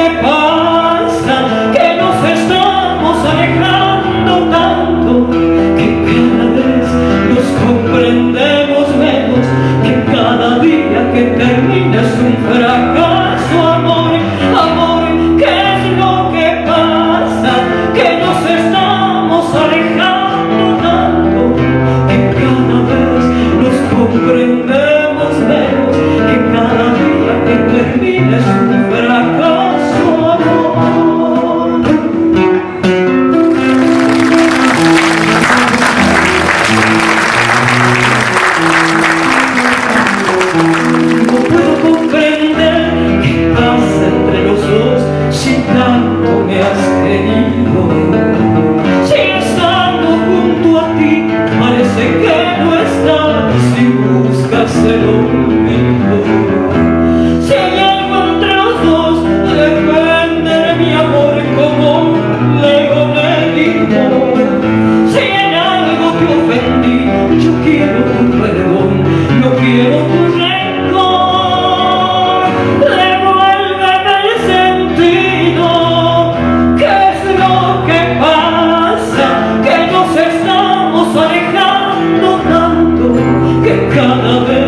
que pasa? Que nos estamos alejando tanto, que cada vez nos comprendemos menos, que cada día que termina es un fracaso. Amor, amor, ¿qué es lo que pasa? Que nos estamos alejando tanto, que cada vez nos comprendemos menos, que cada día que termina es un fracaso. Amor, no puedo comprender qué pasa entre los dos si tanto me has querido. Si estando junto a ti parece que no estás, si buscas el olvido. Si hay algo entre los dos, depende de mi amor como un león herido. Si hay algo que ofendí, yo quiero tu perdón, no quiero tu rencor. Devuélveme el sentido. ¿Qué es lo que pasa? Que nos estamos alejando tanto, que cada vez